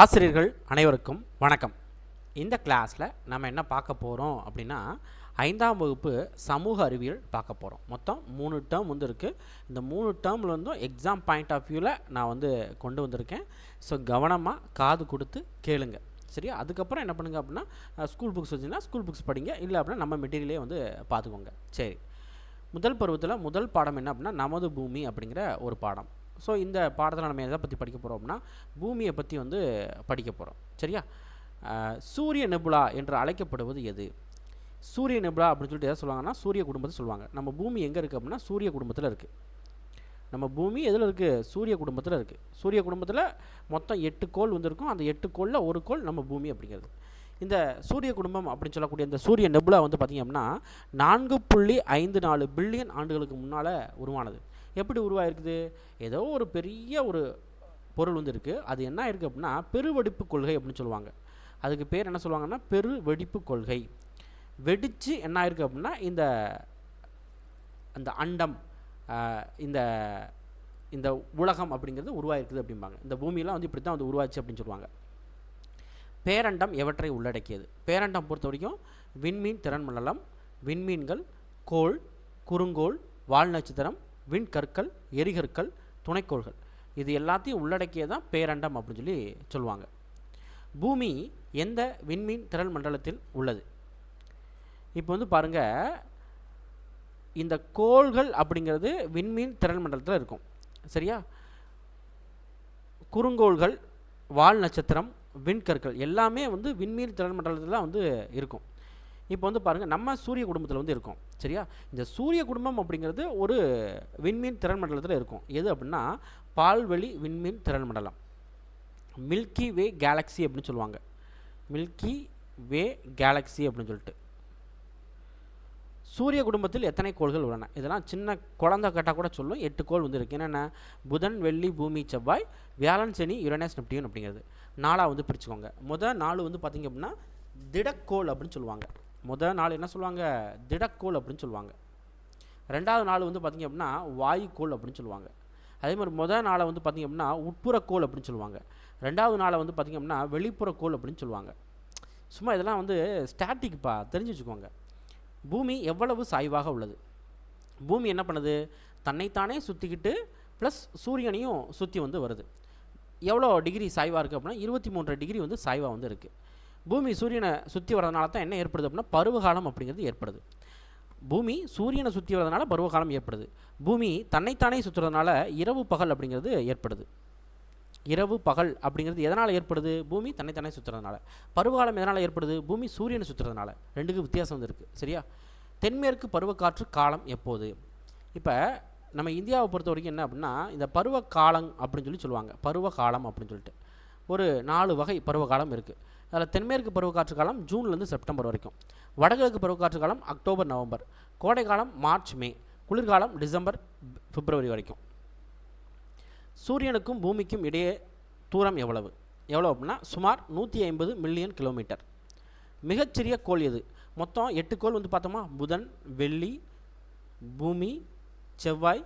ஆசிரியர்கள் அனைவருக்கும் வணக்கம். இந்த கிளாஸில் நம்ம என்ன பார்க்க போகிறோம் அப்படின்னா, 5ஆம் வகுப்பு சமூக அறிவியல் பார்க்க போகிறோம். மொத்தம் 3 டேர்ம் வந்து இருக்குது. இந்த 3 டேர்மில் வந்து எக்ஸாம் பாயிண்ட் ஆஃப் வியூவில் நான் வந்து கொண்டு வந்திருக்கேன். ஸோ கவனமாக காது கொடுத்து கேளுங்க, சரியா? அதுக்கப்புறம் என்ன பண்ணுங்க அப்படின்னா, ஸ்கூல் புக்ஸ் வச்சுன்னா ஸ்கூல் புக்ஸ் படிங்க, இல்லை அப்படின்னா நம்ம மெட்டீரியலே வந்து பார்த்துக்கோங்க. சரி, முதல் பருவத்தில் முதல் பாடம் என்ன அப்படின்னா, நமது பூமி அப்படிங்கிற ஒரு பாடம். ஸோ இந்த பாடத்தில் நம்ம எதை பற்றி படிக்க போகிறோம் அப்படின்னா, பூமியை பற்றி வந்து படிக்க போகிறோம், சரியா? சூரிய நெபுலா என்று அழைக்கப்படுவது எது? சூரிய நெபுலா அப்படின்னு சொல்லிட்டு எதை சொல்லுவாங்கன்னா, சூரிய குடும்பத்தை சொல்லுவாங்க. நம்ம பூமி எங்கே இருக்குது அப்படின்னா, சூரிய குடும்பத்தில் இருக்குது. நம்ம பூமி எதில் இருக்குது? சூரிய குடும்பத்தில் இருக்குது. சூரிய குடும்பத்தில் மொத்தம் 8 கோள் வந்து இருக்கும். அந்த 8 கோளில் ஒரு கோள் நம்ம பூமி அப்படிங்கிறது. இந்த சூரிய குடும்பம் அப்படின்னு சொல்லக்கூடிய இந்த சூரிய நெபுலா வந்து பார்த்திங்க அப்படின்னா 4.54 பில்லியன் ஆண்டுகளுக்கு முன்னால் உருவானது. எப்படி உருவாயிருக்குது? ஏதோ ஒரு பெரிய ஒரு பொருள் வந்து இருக்குது. அது என்ன இருக்குது அப்படின்னா, பெருவெடிப்பு கொள்கை அப்படின்னு சொல்லுவாங்க. அதுக்கு பேர் என்ன சொல்லுவாங்கன்னா, பெருவெடிப்பு கொள்கை. வெடித்து என்ன ஆயிருக்கு அப்படின்னா, இந்த அண்டம், இந்த இந்த உலகம் அப்படிங்கிறது உருவாயிருக்குது அப்படிம்பாங்க. இந்த பூமியெல்லாம் வந்து இப்படி தான் வந்து உருவாச்சு அப்படின்னு சொல்லுவாங்க. பேரண்டம் எவற்றை உள்ளடக்கியது? பேரண்டம் பொறுத்த வரைக்கும் விண்மீன் திறன்மண்டலம், விண்மீன்கள், கோள், குறுங்கோள், வால் நட்சத்திரம், விண்கற்கள், எரிகற்கள், துணைக்கோள்கள், இது எல்லாத்தையும் உள்ளடக்கியதான் பேரண்டம் அப்படின்னு சொல்லி சொல்லுவாங்க. பூமி எந்த விண்மீன் திறன் மண்டலத்தில் உள்ளது? இப்போ வந்து பாருங்கள், இந்த கோள்கள் அப்படிங்கிறது விண்மீன் திறன் மண்டலத்தில் இருக்கும், சரியா? குறுங்கோள்கள், வால் நட்சத்திரம், விண்கற்கள் எல்லாமே வந்து விண்மீன் திறன் மண்டலத்தில் தான் வந்து இருக்கும். இப்போ வந்து பாருங்கள், நம்ம சூரிய குடும்பத்தில் வந்து இருக்கோம், சரியா? இந்த சூரிய குடும்பம் அப்படிங்கிறது ஒரு விண்மீன் திறன் மண்டலத்தில் இருக்கும். எது அப்படின்னா, பால்வெளி விண்மீன் திறன் மண்டலம், மில்கி வே கேலக்ஸி அப்படின்னு சொல்லுவாங்க. மில்கி வே கேலக்ஸி அப்படின்னு சொல்லிட்டு. சூரிய குடும்பத்தில் எத்தனை கோள்கள் உள்ளன? இதெல்லாம் சின்ன குழந்தை கேட்டால் கூட சொல்லும். 8 கோள் வந்து இருக்குது. என்னென்ன? புதன், வெள்ளி, பூமி, செவ்வாய், வியாழன், சனி, யுரேனஸ், நெப்டியூன் அப்படிங்கிறது 4 வந்து பிரிச்சுக்கோங்க. முதல் 4 வந்து பார்த்திங்க அப்படின்னா திடக்கோள் அப்படின்னு சொல்லுவாங்க. முதல் 4 என்ன சொல்லுவாங்க? திடக்கோள் அப்படின்னு சொல்லுவாங்க. ரெண்டாவது 4 வந்து பார்த்திங்க அப்படின்னா வாயுக்கோள் அப்படின்னு சொல்லுவாங்க. அதே மாதிரி முதல் 4 வந்து பார்த்திங்க அப்படின்னா உட்புறக்கோள் அப்படின்னு சொல்லுவாங்க. ரெண்டாவது 4 வந்து பார்த்திங்க அப்படின்னா வெளிப்புறக்கோள் அப்படின்னு சொல்லுவாங்க. சும்மா இதெல்லாம் வந்து ஸ்டாட்டிக்ப்பா, தெரிஞ்சு வச்சுக்கோங்க. பூமி எவ்வளவு சாய்வாக உள்ளது? பூமி என்ன பண்ணுது? தன்னைத்தானே சுற்றிக்கிட்டு ப்ளஸ் சூரியனையும் சுற்றி வந்து வருது. எவ்வளோ டிகிரி சாய்வாக இருக்குது அப்படின்னா 23 டிகிரி வந்து சாய்வாக வந்து இருக்குது. பூமி சூரியனை சுற்றி வரதுனால தான் என்ன ஏற்படுது அப்படின்னா பருவகாலம் அப்படிங்கிறது ஏற்படுது. பூமி சூரியனை சுற்றி வரதுனால பருவகாலம் ஏற்படுது. பூமி தன்னைத்தானே சுற்றுறதுனால இரவு பகல் அப்படிங்கிறது ஏற்படுது. இரவு பகல் அப்படிங்கிறது எதனால் ஏற்படுது? பூமி தன்னைத்தானே சுற்றுறதுனால. பருவகாலம் எதனால் ஏற்படுது? பூமி சூரியனை சுற்றுறதுனால. ரெண்டுக்கு வித்தியாசம் வந்து இருக்குது, சரியா? தென்மேற்கு பருவக்காற்று காலம் எப்போது? இப்போ நம்ம இந்தியாவை பொறுத்த வரைக்கும் என்ன அப்படின்னா, இந்த பருவகாலம் அப்படின்னு சொல்லி சொல்லுவாங்க. பருவகாலம் அப்படின்னு சொல்லிட்டு ஒரு 4 வகை பருவகாலம் இருக்குது. அதில் தென்மேற்கு பருவக்காற்று காலம் ஜூன்லேருந்து செப்டம்பர் வரைக்கும், வடகிழக்கு பருவக்காற்று காலம் அக்டோபர் நவம்பர், கோடை காலம் மார்ச் மே, குளிர்காலம் டிசம்பர் பிப்ரவரி வரைக்கும். சூரியனுக்கும் பூமிக்கும் இடையே தூரம் எவ்வளவு அப்படின்னா சுமார் 150 மில்லியன் கிலோமீட்டர். மிகச்சிறிய கோள் எது? மொத்தம் 8 கோள் வந்து பார்த்தோமா, புதன், வெள்ளி, பூமி, செவ்வாய்,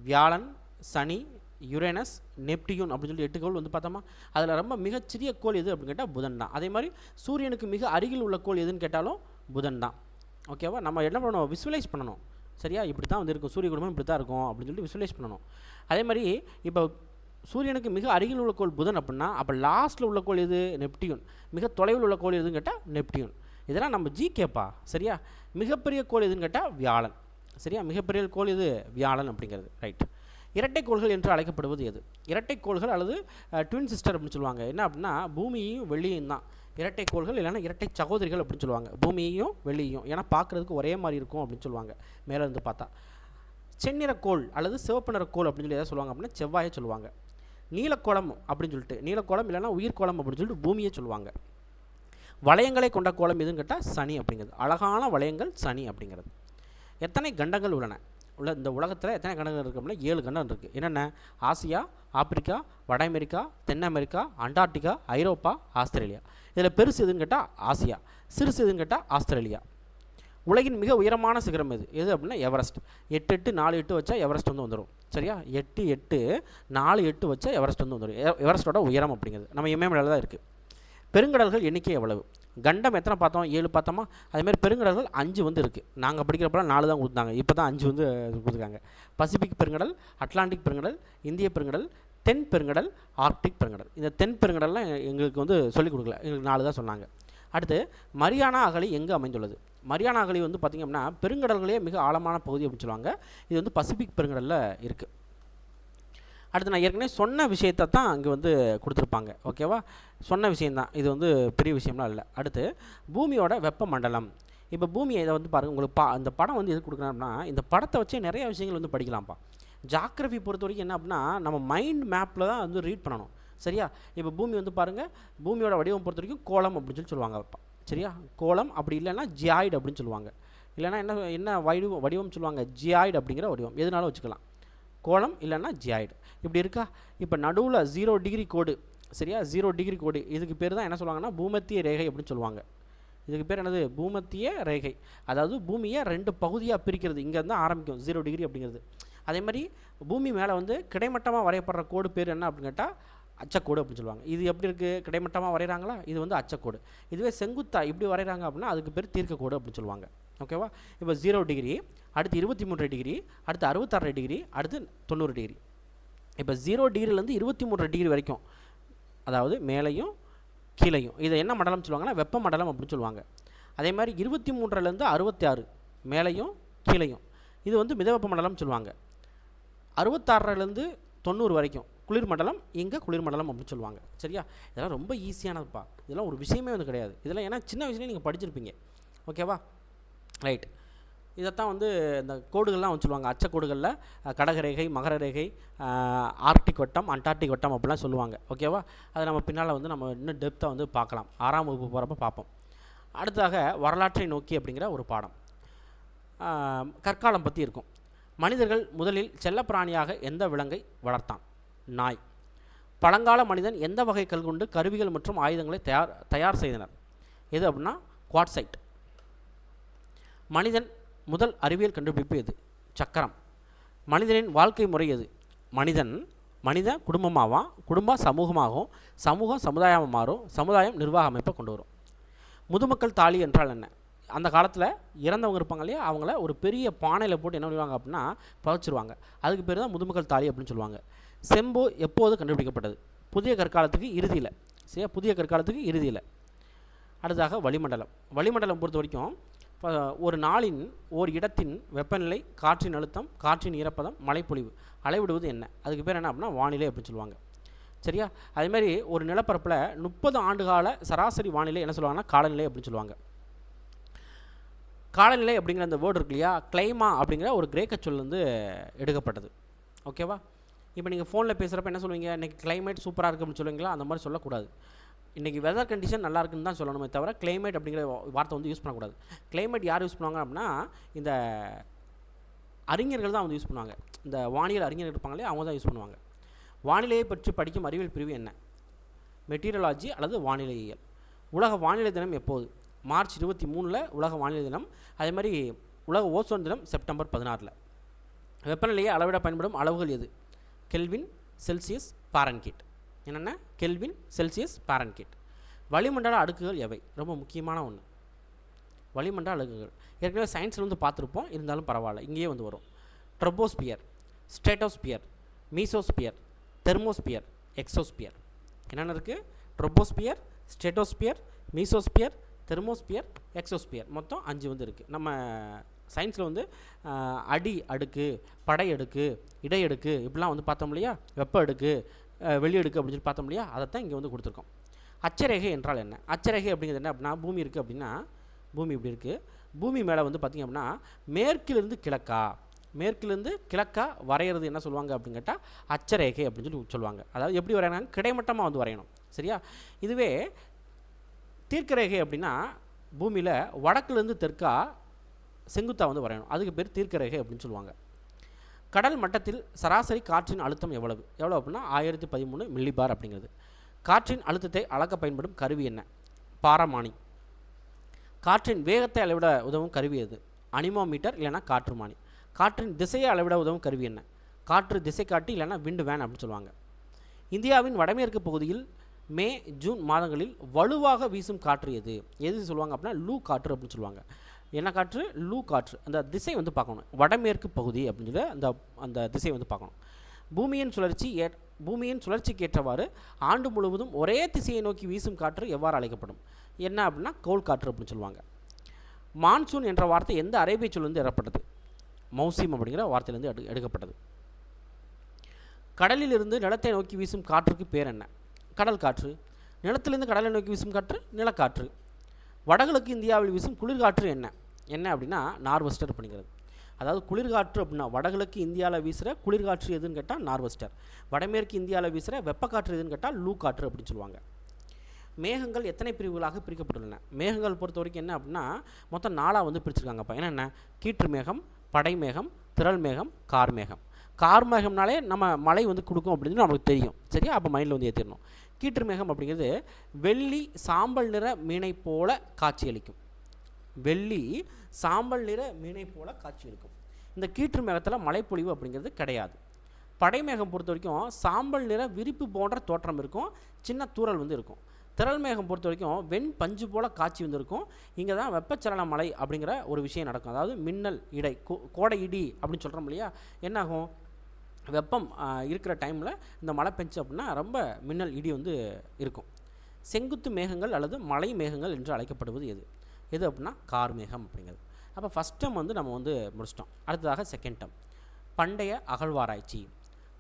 வியாழன், சனி, யுரேனஸ், நெப்டியூன் அப்படின்னு சொல்லி 8 கோள் வந்து பார்த்தோமா. அதில் ரொம்ப மிகச்சிறிய கோள் எது அப்படின்னு கேட்டால் புதன் தான். அதே மாதிரி சூரியனுக்கு மிக அருகில் உள்ள கோள் எதுன்னு கேட்டாலும் புதன் தான். ஓகேவா? நம்ம என்ன பண்ணணும்? விசுவலைஸ் பண்ணணும், சரியா? இப்படி தான் வந்து இருக்கும், சூரிய குடும்பம் இப்படி தான் இருக்கும் அப்படின்னு சொல்லி விசுவலைஸ் பண்ணணும். அதே மாதிரி இப்போ சூரியனுக்கு மிக அருகில் உள்ள கோள் புதன் அப்படின்னா, அப்போ லாஸ்ட்டில் உள்ள கோள் எது? நெப்டியூன். மிக தொலைவில் உள்ள கோள் எதுன்னு கேட்டால் நெப்டியூன். இதெல்லாம் நம்ம கேட்பா, சரியா? மிகப்பெரிய கோள் எதுன்னு கேட்டால் வியாழன், சரியா? மிகப்பெரிய கோள் எது? வியாழன் அப்படிங்கிறது, ரைட். இரட்டைக்கோள்கள் என்று அழைக்கப்படுவது எது? இரட்டைக்கோள்கள் அல்லது ட்வின் சிஸ்டர் அப்படின்னு சொல்லுவாங்க. என்ன அப்படின்னா பூமியையும் வெள்ளியும் தான் இரட்டைக்கோள்கள், இல்லைன்னா இரட்டை சகோதரிகள் அப்படின்னு சொல்லுவாங்க. பூமியையும் வெள்ளியையும், ஏன்னா பார்க்குறதுக்கு ஒரே மாதிரி இருக்கும் அப்படின்னு சொல்லுவாங்க மேலே இருந்து பார்த்தா. செந்நிறக்கோள் அல்லது சிவப்பு நிறக்கோள் அப்படின்னு சொல்லி எதை சொல்லுவாங்க அப்படின்னா செவ்வாயை சொல்லுவாங்க. நீலக்கோளம் அப்படின்னு சொல்லிட்டு, நீலக்கோளம் இல்லைன்னா உயிர்கோளம் அப்படின்னு சொல்லிட்டு பூமியை சொல்லுவாங்க. வளையங்களை கொண்ட கோளம் எதுன்னு கேட்டால் சனி அப்படிங்கிறது. அழகான வளையங்கள் சனி அப்படிங்கிறது. எத்தனை கண்டங்கள் உள்ளன? இந்த உலகத்தில் எத்தனை கண்டங்கள் இருக்குது அப்படின்னா 7 கண்டம் இருக்குது. என்னென்ன? ஆசியா, ஆப்பிரிக்கா, வட அமெரிக்கா, தென் அமெரிக்கா, அண்டார்டிகா, ஐரோப்பா, ஆஸ்திரேலியா. இதில் பெருசு எதுன்னு கேட்டால் ஆசியா, சிறுசு எதுன்னு கேட்டால் ஆஸ்திரேலியா. உலகின் மிக உயரமான சிகரம் எது அப்படின்னா எவரெஸ்ட். 8 8 4 8 வச்சா எவரெஸ்ட் வந்து வந்துடும், சரியா? 8 8 4 8 வச்சா எவரெஸ்ட் வந்து வந்துடும். எவரெஸ்ட்டோட உயரம் அப்படிங்கிறது நம்ம இமயமலையில் தான் இருக்குது. பெருங்கடல்கள் எண்ணிக்கை எவ்வளவு? கண்டம் எத்தனை பார்த்தோம்? 7 பார்த்தோமா? அதேமாதிரி பெருங்கடல்கள் 5 வந்து இருக்குது. நாங்கள் படிக்கிறப்பலாம் 4 தான் கொடுத்தாங்க, இப்போ தான் 5 வந்து கொடுத்துருக்காங்க. பசிபிக் பெருங்கடல், அட்லாண்டிக் பெருங்கடல், இந்திய பெருங்கடல், தென் பெருங்கடல், ஆர்க்டிக் பெருங்கடல். இந்த தென் பெருங்கடல்லாம் எங்களுக்கு வந்து சொல்லிக் கொடுக்கல, எங்களுக்கு 4 தான் சொன்னாங்க. அடுத்து மரியானா அகழி எங்கே அமைந்துள்ளது? மரியானா அகழி வந்து பார்த்திங்க அப்படின்னா பெருங்கடல்களே மிக ஆழமான பகுதி அப்படின்னு சொல்லுவாங்க. இது வந்து பசிபிக் பெருங்கடலில் இருக்குது. அடுத்து நான் ஏற்கனவே சொன்ன விஷயத்தை தான் அங்கே வந்து கொடுத்துருப்பாங்க. ஓகேவா? சொன்ன விஷயந்தான், இது வந்து பெரிய விஷயம்லாம் இல்லை. அடுத்து பூமியோட வெப்பமண்டலம். இப்போ பூமியை இதை வந்து பாருங்கள், உங்களுக்கு இந்த படம் வந்து எது கொடுக்குறோம்னா இந்த படத்தை வச்சே நிறைய விஷயங்கள் வந்து படிக்கலாம்ப்பா. ஜாகிரஃபி பொறுத்த வரைக்கும் என்ன அப்படின்னா நம்ம மைண்ட் மேப்பில் தான் வந்து ரீட் பண்ணணும். சரியா? இப்போ பூமி வந்து பாருங்கள், பூமியோட வடிவம் பொறுத்த வரைக்கும் கோளம் அப்படின்னு சொல்லுவாங்க. சரியா? கோளம், அப்படி இல்லைன்னா ஜியாய்டு அப்படின்னு சொல்லுவாங்க. இல்லைன்னா என்ன வடிவம் சொல்லுவாங்க? ஜியாய்டு அப்படிங்கிற வடிவம் எதுனாலும் வச்சுக்கலாம். கோளம் இல்லைன்னா ஜியாய்டு இப்படி இருக்கா? இப்போ நடுவில் 0 டிகிரி கோடு. சரியா? 0 டிகிரி கோடு, இதுக்கு பேர் தான் என்ன சொல்லுவாங்கன்னா பூமத்திய ரேகை அப்படின்னு சொல்லுவாங்க. இதுக்கு பேர் என்னது? பூமத்திய ரேகை. அதாவது பூமியை 2 பகுதியாக பிரிக்கிறது. இங்கே தான் ஆரம்பிக்கும் 0 டிகிரி அப்படிங்கிறது. அதே மாதிரி பூமி மேலே வந்து கிடைமட்டமாக வரையப்படுற கோடு பேர் என்ன அப்படின்னு கேட்டால் அச்சக்கோடு அப்படின்னு சொல்லுவாங்க. இது எப்படி இருக்குது? கிடைமட்டமாக வரைகிறாங்களா? இது வந்து அச்சக்கோடு. இதுவே செங்குத்தா இப்படி வரைகிறாங்க அப்படின்னா அதுக்கு பேர் தீர்க்கக்கோடு அப்படின்னு சொல்லுவாங்க. ஓகேவா? இப்போ 0 டிகிரி, அடுத்து 23 டிகிரி, அடுத்து 66 டிகிரி, அடுத்து 90 டிகிரி. இப்போ 0 டிகிரிலேருந்து 23 டிகிரி வரைக்கும், அதாவது மேலையும் கீழையும், இதை என்ன மண்டலம் சொல்லுவாங்கன்னா வெப்ப மண்டலம் அப்படின்னு சொல்லுவாங்க. அதே மாதிரி 23லேருந்து 66 மேலையும் கீழையும், இது வந்து மிதவெப்ப மண்டலம் சொல்லுவாங்க. 66லேருந்து 90 வரைக்கும் குளிர் மண்டலம், இங்கே குளிர் மண்டலம் அப்படின்னு சொல்லுவாங்க. சரியா? இதெல்லாம் ரொம்ப ஈஸியானதுப்பா. இதெல்லாம் ஒரு விஷயமே வந்து கிடையாது. இதெல்லாம் ஏன்னா சின்ன வயசுலேயே நீங்கள் படிச்சிருப்பீங்க. ஓகேவா? ரைட். இதைத்தான் வந்து இந்த கோடுகள்லாம் வந்து சொல்லுவாங்க. அச்சக்கோடுகளில் கடகரேகை, மகர ரேகை, ஆர்க்டிக் வட்டம், அண்டார்டிக் வட்டம் அப்படிலாம் சொல்லுவாங்க. ஓகேவா? அதை நம்ம பின்னால் வந்து நம்ம இன்னும் டெப்த்தாக வந்து பார்க்கலாம். 6ஆம் வகுப்பு போகிறப்ப பார்ப்போம். அடுத்ததாக வரலாற்றை நோக்கி அப்படிங்கிற ஒரு பாடம் கற்காலம் பற்றி இருக்கும். மனிதர்கள் முதலில் செல்லப்பிராணியாக எந்த விலங்கை வளர்த்தான்? நாய். பழங்கால மனிதன் எந்த வகை கல் கொண்டு கருவிகள் மற்றும் ஆயுதங்களை தயார் செய்தனர்? எது அப்படின்னா குவாட்சைட். மனிதன் முதல் அறிவியல் கண்டுபிடிப்பு எது? சக்கரம். மனிதனின் வாழ்க்கை முறை எது? மனித குடும்பமாகவும், குடும்பம் சமூகமாகவும், சமூகம் சமுதாயமாக மாறும், சமுதாயம் நிர்வாக அமைப்பை கொண்டு வரும். முதுமக்கள் தாலி என்றால் என்ன? அந்த காலத்தில் இறந்தவங்க இருப்பாங்க இல்லையா, அவங்கள ஒரு பெரிய பானையில் போட்டு என்ன பண்ணுவாங்க அப்படின்னா புதைச்சிருவாங்க. அதுக்கு பேர் தான் முதுமக்கள் தாலி அப்படின்னு சொல்லுவாங்க. செம்பு எப்போது கண்டுபிடிக்கப்பட்டது? புதிய கற்காலத்துக்கு இறுதியில். சரியா? புதிய கற்காலத்துக்கு இறுதியில். அடுத்ததாக வளிமண்டலம். வளிமண்டலம் பொறுத்த வரைக்கும் ஒரு நாளின் ஒரு இடத்தின் வெப்பநிலை, காற்றின் அழுத்தம், காற்றின் ஈரப்பதம், மழைப்பொழிவு அளவிடுவது என்ன? அதுக்கு பேர் என்ன அப்படின்னா வானிலை அப்படின்னு சொல்லுவாங்க. சரியா? அதேமாதிரி ஒரு நிலப்பரப்பில் 30 ஆண்டுகால சராசரி வானிலை என்ன சொல்லுவாங்கன்னா காலநிலை அப்படின்னு சொல்லுவாங்க. காலநிலை அப்படிங்கிற அந்த வேர்டு இருக்கு இல்லையா, கிளைமா அப்படிங்கிற ஒரு கிரேக்க சொல்லேருந்து எடுக்கப்பட்டது. ஓகேவா? இப்போ நீங்கள் ஃபோனில் பேசுகிறப்ப என்ன சொல்லுவீங்க? இன்றைக்கி கிளைமேட் சூப்பராக இருக்குது அப்படின்னு சொல்லுவீங்களா? அந்த மாதிரி சொல்லக்கூடாது. இன்றைக்கி வெதர் கண்டிஷன் நல்லா இருக்குன்னு தான் சொல்லணுமே தவிர கிளைமேட் அப்படிங்கிற வார்த்தை வந்து யூஸ் பண்ணக்கூடாது. கிளைமேட் யார் யூஸ் பண்ணுவாங்க அப்படின்னா இந்த அறிஞர்கள் தான் வந்து யூஸ் பண்ணுவாங்க. இந்த வானியல் அறிஞர்கள் இருப்பாங்களே அவங்க தான் யூஸ் பண்ணுவாங்க. வானிலையை பற்றி படிக்கும் அறிவியல் பிரிவு என்ன? மெட்டீரியலாஜி அல்லது வானிலையியல். உலக வானிலை தினம் எப்போது? மார்ச் 23 உலக வானிலை தினம். அதே மாதிரி உலக ஓசோன் தினம் செப்டம்பர் 16. வெப்பநிலையை அளவிட பயன்படும் அளவுகள் எது? Kelvin, Celsius, Fahrenheit. என்னென்ன? Kelvin, Celsius, Fahrenheit. வளிமண்டல அடுக்குகள் எவை? ரொம்ப முக்கியமான ஒன்று. வளிமண்டல அடுக்குகள் ஏற்கனவே சயின்ஸில் வந்து பார்த்துருப்போம், இருந்தாலும் பரவாயில்ல, இங்கேயே வந்து வரும். Troposphere, stratosphere, mesosphere, thermosphere, exosphere. என்னென்ன இருக்குது? Troposphere, stratosphere, mesosphere, thermosphere, exosphere. மொத்தம் 5 வந்து இருக்குது. நம்ம சயின்ஸில் வந்து அடி அடுக்கு, படை அடுக்கு, இடை அடுக்கு இப்படிலாம் வந்து பார்த்தோம் இல்லையா, வெப்ப அடுக்கு, வெளி அடுக்கு அப்படின்னு சொல்லி பார்த்தோம் இல்லையா, அதைத்தான் இங்கே வந்து கொடுத்துருக்கோம். அச்சரேகை என்றால் என்ன? அச்சரேகை அப்படிங்கிறது என்ன அப்படின்னா பூமி இருக்குது அப்படின்னா பூமி இப்படி இருக்குது. பூமி மேலே வந்து பார்த்திங்க அப்படின்னா மேற்கிலிருந்து கிழக்கா வரைகிறது என்ன சொல்லுவாங்க அப்படின்னு கேட்டால் அச்சரேகை அப்படின்னு சொல்லி சொல்லுவாங்க. அதாவது எப்படி வரையணும்? கிடைமட்டமாக வந்து வரையணும். சரியா? இதுவே தீர்க்கரேகை அப்படின்னா பூமியில் வடக்குலேருந்து தெற்கா செங்குத்தாக வந்து வரையணும். அதுக்கு பேர் தீர்க்கரேகை அப்படின்னு சொல்லுவாங்க. கடல் மட்டத்தில் சராசரி காற்றின் அழுத்தம் எவ்வளவு அப்படின்னா 1013 மில்லிபார் அப்படிங்கிறது. காற்றின் அழுத்தத்தை அளக்க பயன்படும் கருவி என்ன? பாரமானி. காற்றின் வேகத்தை அளவிட உதவும் கருவி எது? அனிமோமீட்டர் இல்லைனா காற்றுமானி. காற்றின் திசையை அளவிட உதவும் கருவி என்ன? காற்று திசை காட்டி இல்லைன்னா விண்டு வேன் அப்படின்னு சொல்லுவாங்க. இந்தியாவின் வடமேற்கு பகுதியில் மே ஜூன் மாதங்களில் வலுவாக வீசும் காற்று எது சொல்லுவாங்க அப்படின்னா லூ காற்று அப்படின்னு சொல்லுவாங்க. என்ன காற்று? லூ காற்று. அந்த திசை வந்து பார்க்கணும், வடமேற்கு பகுதி அப்படின்னு சொல்லி அந்த திசை வந்து பார்க்கணும். பூமியின் சுழற்சிக்கு ஏற்றவாறு ஆண்டு முழுவதும் ஒரே திசையை நோக்கி வீசும் காற்று எவ்வாறு அழைக்கப்படும்? என்ன அப்படின்னா கோல் காற்று அப்படின்னு சொல்லுவாங்க. மான்சூன் என்ற வார்த்தை எந்த அரேபிய சொல்லிருந்து ஏற்பட்டது? மௌசிம் அப்படிங்கிற வார்த்தையிலிருந்து எடுக்கப்பட்டது. கடலிலிருந்து நிலத்தை நோக்கி வீசும் காற்றுக்கு பேர் என்ன? கடல் காற்று. நிலத்திலிருந்து கடலை நோக்கி வீசும் காற்று நிலக்காற்று. வடகிழக்கு இந்தியாவில் வீசும் குளிர்காற்று என்ன அப்படின்னா நார்வெஸ்டர் அப்படிங்கிறது. அதாவது குளிர்காற்று அப்படின்னா வடகிழக்கு இந்தியாவில் வீசுகிற குளிர்காற்று எதுன்னு கேட்டால் நார்வெஸ்டர். வடமேற்கு இந்தியாவில் வீசுகிற வெப்பக்காற்று எதுன்னு கேட்டால் லூ காற்று அப்படின்னு சொல்லுவாங்க. மேகங்கள் எத்தனை பிரிவுகளாக பிரிக்கப்பட்டுள்ளன? மேகங்கள் பொறுத்த வரைக்கும் என்ன அப்படின்னா மொத்தம் 4 வந்து பிரிச்சிருக்காங்கப்பா. என்னென்ன? கீற்று மேகம், படை மேகம், திரள் மேகம், கார் மேகம். கார் மேகம்னாலே நம்ம மழை வந்து கொடுக்கும் அப்படின்னு நமக்கு தெரியும். சரியா? அப்போ மைண்டில் வந்து ஏற்றிடணும். கீற்று மேகம் அப்படிங்கிறது வெள்ளி சாம்பல் நிற மீனை போல காட்சியளிக்கும். வெள்ளி சாம்பல் நிற மீனை போல காட்சியளிக்கும். இந்த கீற்று மேகத்தில் மழைப்பொழிவு அப்படிங்கிறது கிடையாது. படை மேகம் பொறுத்த வரைக்கும் சாம்பல் நிற விரிப்பு போன்ற தோற்றம் இருக்கும், சின்ன தூறல் வந்து இருக்கும். திரள் மேகம் பொறுத்த வரைக்கும் வெண் பஞ்சு போல காட்சி வந்து இருக்கும். இங்கே தான் வெப்பச்சலன மழை அப்படிங்கிற ஒரு விஷயம் நடக்கும். அதாவது மின்னல் இடை கோடை இடி அப்படின்னு சொல்கிறோம் இல்லையா? என்னாகும்? வெப்பம் இருக்கிற டைமில் இந்த மழை பெஞ்சு அப்படின்னா ரொம்ப மின்னல் இடி வந்து இருக்கும். செங்குத்து மேகங்கள் அல்லது மலை மேகங்கள் என்று அழைக்கப்படுவது எது அப்படின்னா கார் மேகம் அப்படிங்கிறது. அப்போ ஃபஸ்ட் டேர்ம் வந்து நம்ம வந்து முடிச்சிட்டோம். அடுத்ததாக செகண்ட் டேர்ம் பண்டைய அகழ்வாராய்ச்சி.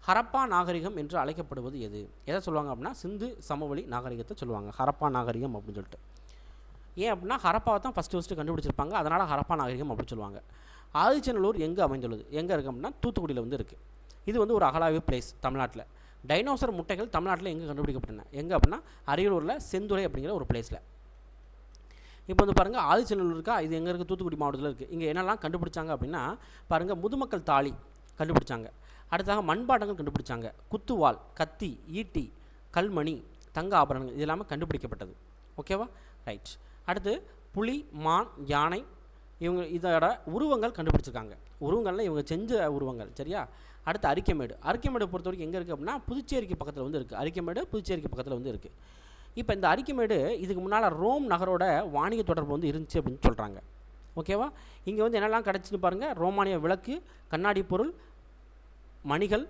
ஹரப்பா நாகரிகம் என்று அழைக்கப்படுவது எதை சொல்லுவாங்க அப்படின்னா சிந்து சமவெளி நாகரிகத்தை சொல்லுவாங்க ஹரப்பா நாகரிகம் அப்படின்னு சொல்லிட்டு. ஏன் அப்படின்னா ஹரப்பாவை தான் ஃபஸ்ட்டு கண்டுபிடிச்சிருப்பாங்க, அதனால் ஹரப்பா நாகரிகம் அப்படின்னு சொல்லுவாங்க. ஆதிச்சநல்லூர் எங்கே அமைந்துள்ளது? எங்கே இருக்குது அப்படின்னா தூத்துக்குடியில் வந்து இருக்குது. இது வந்து ஒரு அகழாய்வு பிளேஸ் தமிழ்நாட்டில். டைனோசர் முட்டைகள் தமிழ்நாட்டில் எங்கே கண்டுபிடிக்கப்பட்டன? எங்கே அப்படின்னா அரியலூரில் செந்துறை அப்படிங்கிற ஒரு பிளேஸில். இப்போ வந்து பாருங்கள் ஆதிச்சநல்லூர் இருக்கா, இது எங்கே இருக்குது? தூத்துக்குடி மாவட்டத்தில் இருக்குது. இங்கே என்னெல்லாம் கண்டுபிடிச்சாங்க அப்படின்னா பாருங்கள் முதுமக்கள் தாலி கண்டுபிடிச்சாங்க. அடுத்தாக மண்பாண்டங்கள் கண்டுபிடிச்சாங்க. குத்துவால், கத்தி, ஈட்டி, கல்மணி, தங்க ஆபரணங்கள் இது எல்லாமே கண்டுபிடிக்கப்பட்டது. ஓகேவா? ரைட். அடுத்து புலி, மான், யானை இதோட உருவங்கள் கண்டுபிடிச்சிருக்காங்க. உருவங்கள்லாம் இவங்க செஞ்ச உருவங்கள். சரியா? அடுத்து அரிக்கமேடு பொறுத்த வரைக்கும் எங்கே இருக்குது அப்படின்னா புதுச்சேரிக்கு பக்கத்தில் வந்து இருக்குது. அரிக்கமேடு புதுச்சேரிக்கு பக்கத்தில் வந்து இருக்குது. இப்போ இந்த அரிக்கமேடு இதுக்கு முன்னால் ரோம் நகரோட வாணிக தொடர்பு வந்து இருந்துச்சு அப்படின்னு சொல்கிறாங்க. ஓகேவா? இங்கே வந்து என்னெல்லாம் கிடச்சின்னு பாருங்கள். ரோமானிய விளக்கு, கண்ணாடி பொருள், மணிகள்,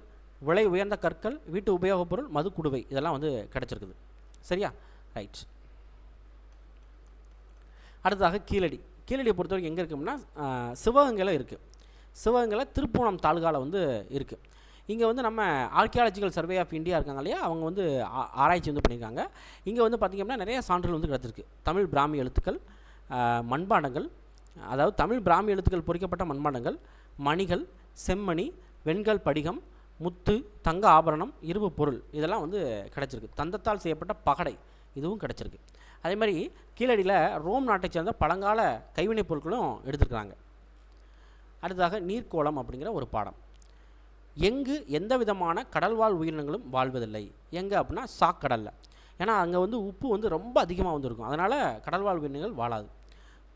விலை உயர்ந்த கற்கள், வீட்டு உபயோகப் பொருள், மது குடுவை இதெல்லாம் வந்து கிடச்சிருக்குது. சரியா? ரைட். அடுத்ததாக கீழடியை பொறுத்த வரைக்கும் எங்கே இருக்குன்னா சிவகங்கையில் இருக்குது. சிவகங்கையில் திருப்பூணம் தாலுகாவில் வந்து இருக்குது. இங்கே வந்து நம்ம ஆர்கியாலஜிக்கல் சர்வே ஆஃப் இந்தியா இருக்காங்க இல்லையா, அவங்க வந்து ஆராய்ச்சி வந்து பண்ணியிருக்காங்க. இங்கே வந்து பார்த்திங்க அப்படின்னா நிறைய சான்றுகள் வந்து கிடச்சிருக்கு. தமிழ் பிராமி எழுத்துக்கள், மண்பாண்டங்கள், அதாவது தமிழ் பிராமி எழுத்துக்கள் பொறிக்கப்பட்ட மண்பாண்டங்கள், மணிகள், செம்மணி, வெண்கல் படிகம், முத்து, தங்க ஆபரணம், இரும்பு பொருள் இதெல்லாம் வந்து கிடச்சிருக்கு. தந்தத்தால் செய்யப்பட்ட பகடை இதுவும் கிடச்சிருக்கு. அதே மாதிரி கீழடியில் ரோம் நாட்டை சேர்ந்த பழங்கால கைவினைப் பொருட்களும் எடுத்துருக்குறாங்க. அடுத்ததாக நீர்க்கோளம் அப்படிங்கிற ஒரு பாடம். எங்கு எந்த விதமான கடல்வாழ் உயிரினங்களும் வாழ்வதில்லை? எங்கே அப்படின்னா சாக்கடலில். ஏன்னா அங்கே வந்து உப்பு வந்து ரொம்ப அதிகமாக வந்துருக்கும், அதனால் கடல்வாழ் உயிரினங்கள் வாழாது.